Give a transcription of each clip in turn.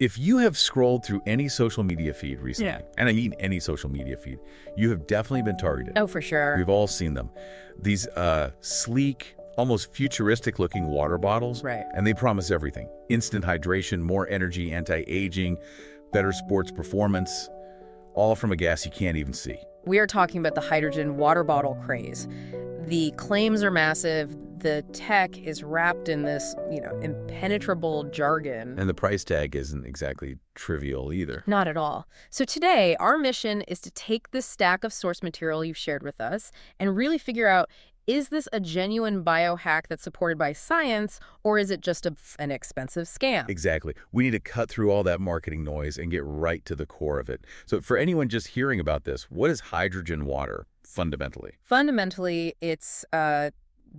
If you have scrolled through any social media feed recently, Yeah. and I mean any social media feed, you have definitely been targeted. Oh, for sure. We've all seen them. These sleek, almost futuristic-looking water bottles. Right. And they promise everything. Instant hydration, more energy, anti-aging, better sports performance, all from a gas you can't even see. We are talking about the hydrogen water bottle craze. The claims are massive. The tech is wrapped in this, impenetrable jargon. And the price tag isn't exactly trivial either. Not at all. So today, our mission is to take this stack of source material you've shared with us and really figure out, is this a genuine biohack that's supported by science, or is it just an expensive scam? Exactly. We need to cut through all that marketing noise and get right to the core of it. So for anyone just hearing about this, what is hydrogen water fundamentally? Fundamentally, it's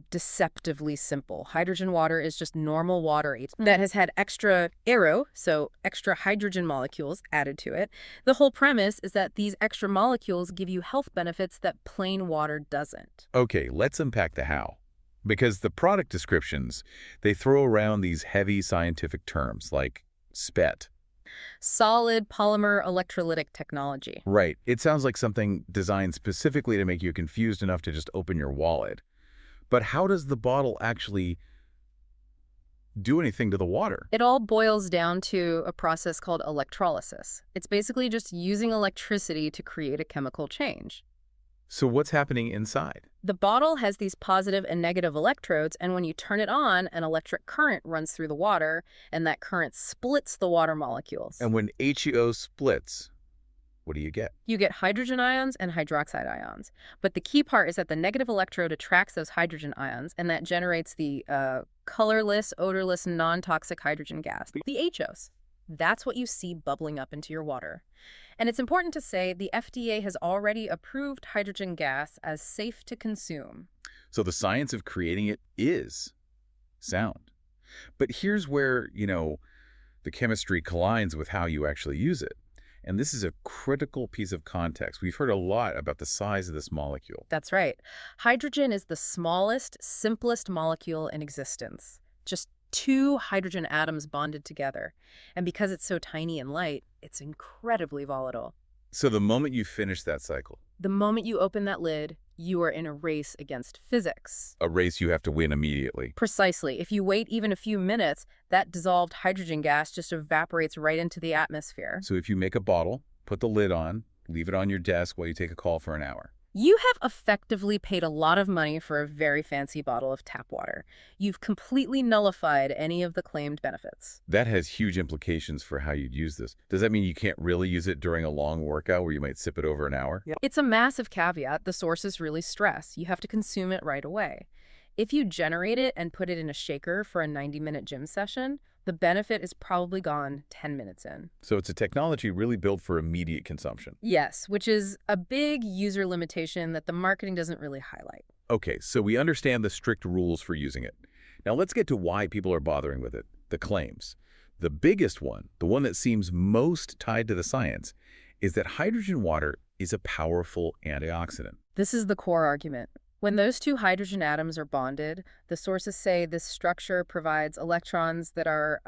deceptively simple. Hydrogen water is just normal water that has had extra aero, so extra hydrogen molecules added to it. The whole premise is that these extra molecules give you health benefits that plain water doesn't. Okay, let's unpack the how. Because the product descriptions, they throw around these heavy scientific terms like SPET. Solid polymer electrolytic technology. Right. It sounds like something designed specifically to make you confused enough to just open your wallet. But how does the bottle actually do anything to the water? It all boils down to a process called electrolysis. It's basically just using electricity to create a chemical change. So what's happening inside? The bottle has these positive and negative electrodes, and when you turn it on, an electric current runs through the water, and that current splits the water molecules. And when HEO splits, what do you get? You get hydrogen ions and hydroxide ions. But the key part is that the negative electrode attracts those hydrogen ions, and that generates the colorless, odorless, non-toxic hydrogen gas, the HOs. That's what you see bubbling up into your water. And it's important to say the FDA has already approved hydrogen gas as safe to consume. So the science of creating it is sound. But here's where, the chemistry collides with how you actually use it. And this is a critical piece of context. We've heard a lot about the size of this molecule. That's right. Hydrogen is the smallest, simplest molecule in existence. Just 2 hydrogen atoms bonded together. And because it's so tiny and light, it's incredibly volatile. So the moment you finish that cycle, The moment you open that lid, you are in a race against physics. a race you have to win immediately. Precisely. If you wait even a few minutes, that dissolved hydrogen gas just evaporates right into the atmosphere. So if you make a bottle, put the lid on, leave it on your desk while you take a call for an hour. You have effectively paid a lot of money for a very fancy bottle of tap water. You've completely nullified any of the claimed benefits. That has huge implications for how you'd use this. Does that mean you can't really use it during a long workout where you might sip it over an hour? It's a massive caveat. The sources really stress. You have to consume it right away. If you generate it and put it in a shaker for a 90-minute gym session, the benefit is probably gone 10 minutes in. So it's a technology really built for immediate consumption. Yes, which is a big user limitation that the marketing doesn't really highlight. Okay, so we understand the strict rules for using it. Now let's get to why people are bothering with it, the claims. The biggest one, the one that seems most tied to the science, is that hydrogen water is a powerful antioxidant. This is the core argument. When those 2 hydrogen atoms are bonded, the sources say this structure provides electrons that are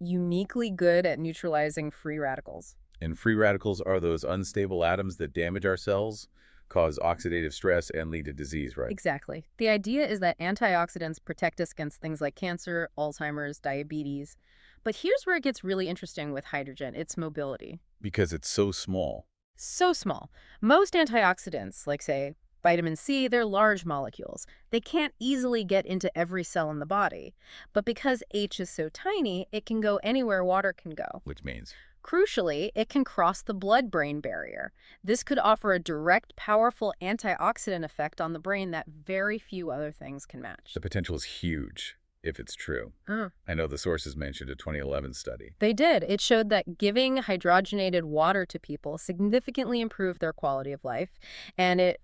uniquely good at neutralizing free radicals. And free radicals are those unstable atoms that damage our cells, cause oxidative stress, and lead to disease, right? Exactly. The idea is that antioxidants protect us against things like cancer, Alzheimer's, diabetes. But here's where it gets really interesting with hydrogen, its mobility. Because it's so small. So small. Most antioxidants, like, say, vitamin C, they're large molecules. They can't easily get into every cell in the body. But because H is so tiny, it can go anywhere water can go. Which means? Crucially, it can cross the blood-brain barrier. This could offer a direct, powerful antioxidant effect on the brain that very few other things can match. The potential is huge, if it's true. Uh. I know the sources mentioned a 2011 study. They did. It showed that giving hydrogenated water to people significantly improved their quality of life, and it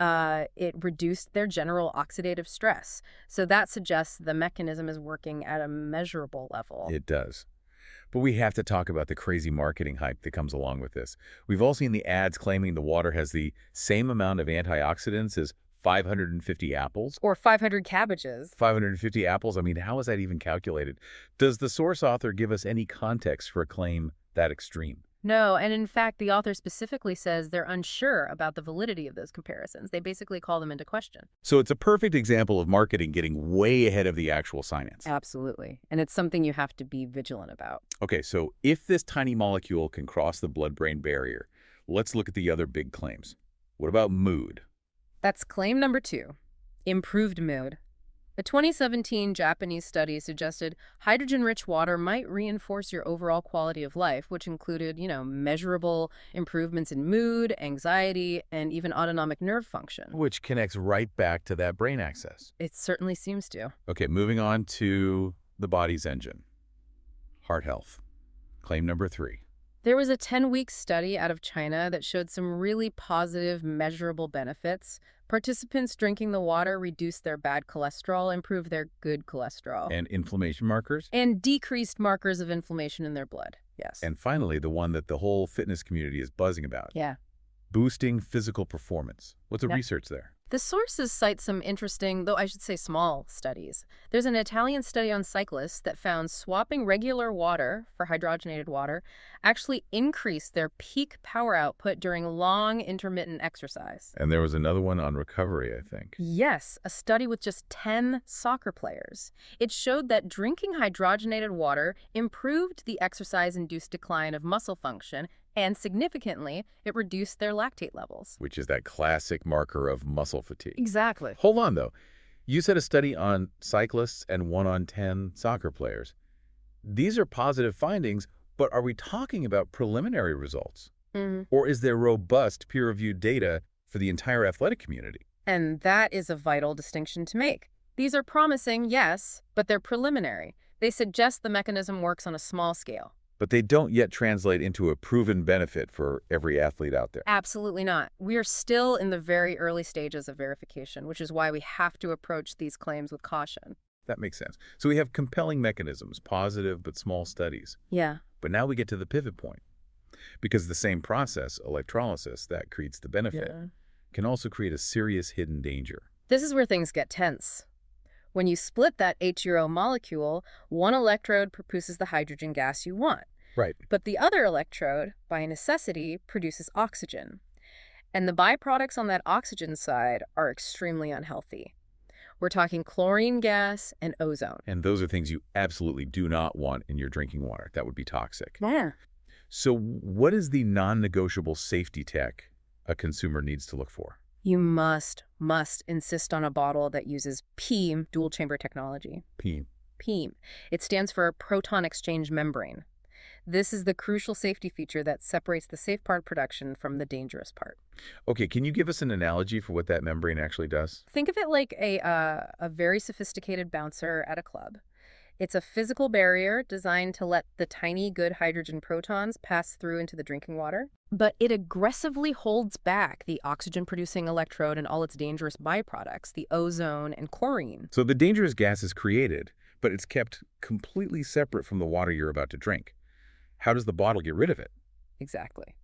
reduced their general oxidative stress. So that suggests the mechanism is working at a measurable level. It does. But we have to talk about the crazy marketing hype that comes along with this. We've all seen the ads claiming the water has the same amount of antioxidants as 550 apples? Or 500 cabbages. 550 apples? I mean, how is that even calculated? Does the source author give us any context for a claim that extreme. No, and in fact, the author specifically says they're unsure about the validity of those comparisons. They basically call them into question. So it's a perfect example of marketing getting way ahead of the actual science. Absolutely. And it's something you have to be vigilant about. Okay, so if this tiny molecule can cross the blood-brain barrier, let's look at the other big claims. What about mood? That's claim number 2, improved mood. A 2017 Japanese study suggested hydrogen-rich water might reinforce your overall quality of life, which included, measurable improvements in mood, anxiety, and even autonomic nerve function. Which connects right back to that brain access. It certainly seems to. Okay, moving on to the body's engine. Heart health. Claim number 3. There was a 10-week study out of China that showed some really positive, measurable benefits. Participants drinking the water reduced their bad cholesterol, improved their good cholesterol. And inflammation markers? And decreased markers of inflammation in their blood. Yes. And finally, the one that the whole fitness community is buzzing about. Yeah. Boosting physical performance. What's the research there? The sources cite some interesting, though I should say small, studies. There's an Italian study on cyclists that found swapping regular water for hydrogenated water actually increased their peak power output during long intermittent exercise. And there was another one on recovery, I think. Yes, a study with just 10 soccer players. It showed that drinking hydrogenated water improved the exercise-induced decline of muscle function, and significantly, it reduced their lactate levels. Which is that classic marker of muscle fatigue. Exactly. Hold on, though. You said a study on cyclists and one on 10 soccer players. These are positive findings, but are we talking about preliminary results? Or is there robust peer-reviewed data for the entire athletic community? And that is a vital distinction to make. These are promising, yes, but they're preliminary. They suggest the mechanism works on a small scale. But they don't yet translate into a proven benefit for every athlete out there. Absolutely not. We are still in the very early stages of verification, which is why we have to approach these claims with caution. That makes sense. So we have compelling mechanisms, positive but small studies. Yeah. But now we get to the pivot point. Because the same process, electrolysis, that creates the benefit, can also create a serious hidden danger. This is where things get tense. When you split that H0 molecule, one electrode produces the hydrogen gas you want. Right. But the other electrode, by necessity, produces oxygen. And the byproducts on that oxygen side are extremely unhealthy. We're talking chlorine gas and ozone. And those are things you absolutely do not want in your drinking water. That would be toxic. Yeah. So what is the non-negotiable safety tech a consumer needs to look for? You must insist on a bottle that uses PEEM, dual chamber technology. PEEM. PEEM. It stands for proton exchange membrane. This is the crucial safety feature that separates the safe part production from the dangerous part. Okay, can you give us an analogy for what that membrane actually does? Think of it like a very sophisticated bouncer at a club. It's a physical barrier designed to let the tiny good hydrogen protons pass through into the drinking water, but it aggressively holds back the oxygen-producing electrode and all its dangerous byproducts, the ozone and chlorine. So the dangerous gas is created, but it's kept completely separate from the water you're about to drink. How does the bottle get rid of it? Exactly.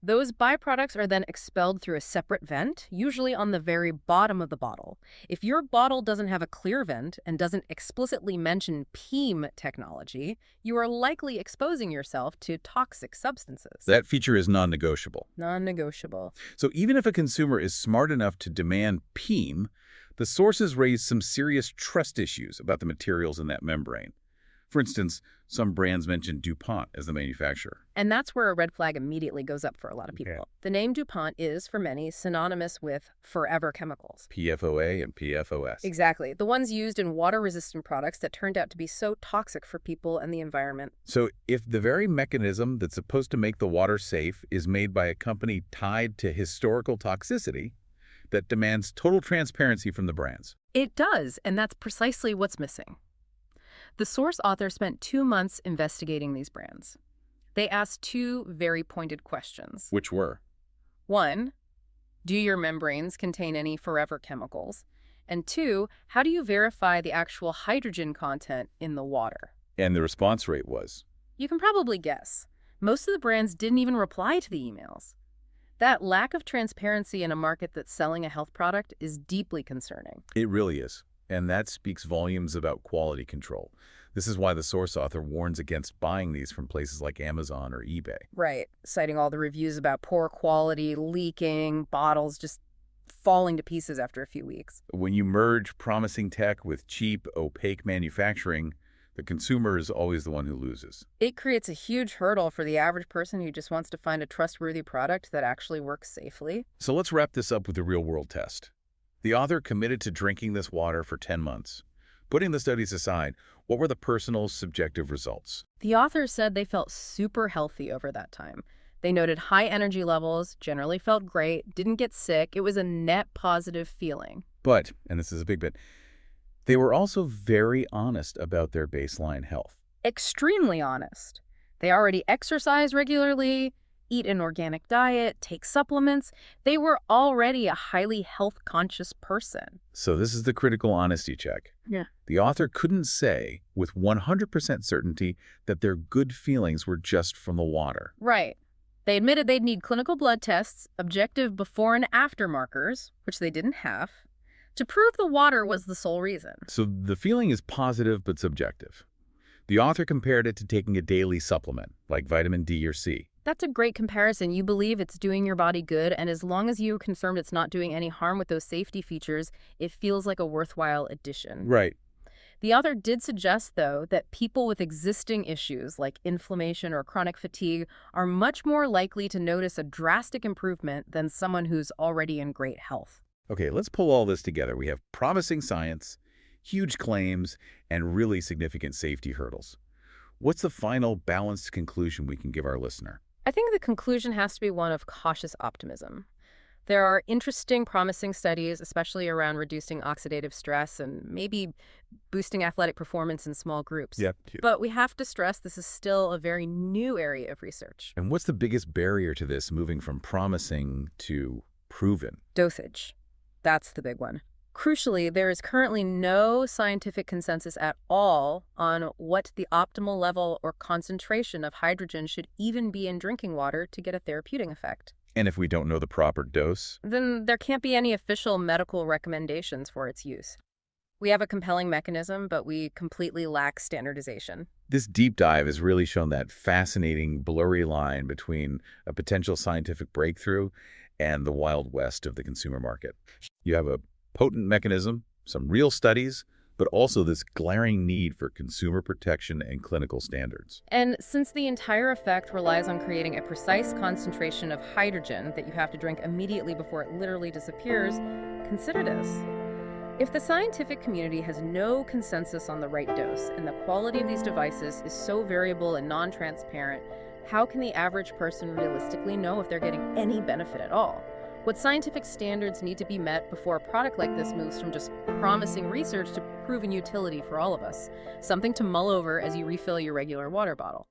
Those byproducts are then expelled through a separate vent, usually on the very bottom of the bottle. If your bottle doesn't have a clear vent and doesn't explicitly mention PEEM technology, you are likely exposing yourself to toxic substances. That feature is non-negotiable. Non-negotiable. So even if a consumer is smart enough to demand PEEM, the sources raise some serious trust issues about the materials in that membrane. For instance, some brands mention DuPont as the manufacturer. And that's where a red flag immediately goes up for a lot of people. Okay. The name DuPont is, for many, synonymous with forever chemicals. PFOA and PFOS. Exactly. The ones used in water-resistant products that turned out to be so toxic for people and the environment. So if the very mechanism that's supposed to make the water safe is made by a company tied to historical toxicity, that demands total transparency from the brands. It does, and that's precisely what's missing. The source author spent 2 months investigating these brands. They asked 2 very pointed questions. Which were? 1, do your membranes contain any forever chemicals? And 2, how do you verify the actual hydrogen content in the water? And the response rate was? You can probably guess. Most of the brands didn't even reply to the emails. That lack of transparency in a market that's selling a health product is deeply concerning. It really is. And that speaks volumes about quality control. This is why the source author warns against buying these from places like Amazon or eBay. Right, citing all the reviews about poor quality, leaking, bottles just falling to pieces after a few weeks. When you merge promising tech with cheap, opaque manufacturing, the consumer is always the one who loses. It creates a huge hurdle for the average person who just wants to find a trustworthy product that actually works safely. So let's wrap this up with a real-world test. The author committed to drinking this water for 10 months. Putting the studies aside, what were the personal, subjective results? The authors said they felt super healthy over that time. They noted high energy levels, generally felt great, didn't get sick. It was a net positive feeling. But, and this is a big bit, they were also very honest about their baseline health. Extremely honest. They already exercise regularly, eat an organic diet, take supplements. They were already a highly health-conscious person. So this is the critical honesty check. Yeah. The author couldn't say with 100% certainty that their good feelings were just from the water. Right. They admitted they'd need clinical blood tests, objective before and after markers, which they didn't have, to prove the water was the sole reason. So the feeling is positive but subjective. The author compared it to taking a daily supplement, like vitamin D or C. That's a great comparison. You believe it's doing your body good, and as long as you're confirmed it's not doing any harm with those safety features, it feels like a worthwhile addition. Right. The author did suggest, though, that people with existing issues like inflammation or chronic fatigue are much more likely to notice a drastic improvement than someone who's already in great health. Okay, let's pull all this together. We have promising science, huge claims, and really significant safety hurdles. What's the final balanced conclusion we can give our listener? I think the conclusion has to be one of cautious optimism. There are interesting, promising studies, especially around reducing oxidative stress and maybe boosting athletic performance in small groups. Yep. But we have to stress this is still a very new area of research. And what's the biggest barrier to this moving from promising to proven? Dosage. That's the big one. Crucially, there is currently no scientific consensus at all on what the optimal level or concentration of hydrogen should even be in drinking water to get a therapeutic effect. And if we don't know the proper dose? Then there can't be any official medical recommendations for its use. We have a compelling mechanism, but we completely lack standardization. This deep dive has really shown that fascinating, blurry line between a potential scientific breakthrough and the Wild West of the consumer market. You have a potent mechanism, some real studies, but also this glaring need for consumer protection and clinical standards. And since the entire effect relies on creating a precise concentration of hydrogen that you have to drink immediately before it literally disappears, consider this. If the scientific community has no consensus on the right dose and the quality of these devices is so variable and non-transparent, how can the average person realistically know if they're getting any benefit at all? What scientific standards need to be met before a product like this moves from just promising research to proven utility for all of us? Something to mull over as you refill your regular water bottle.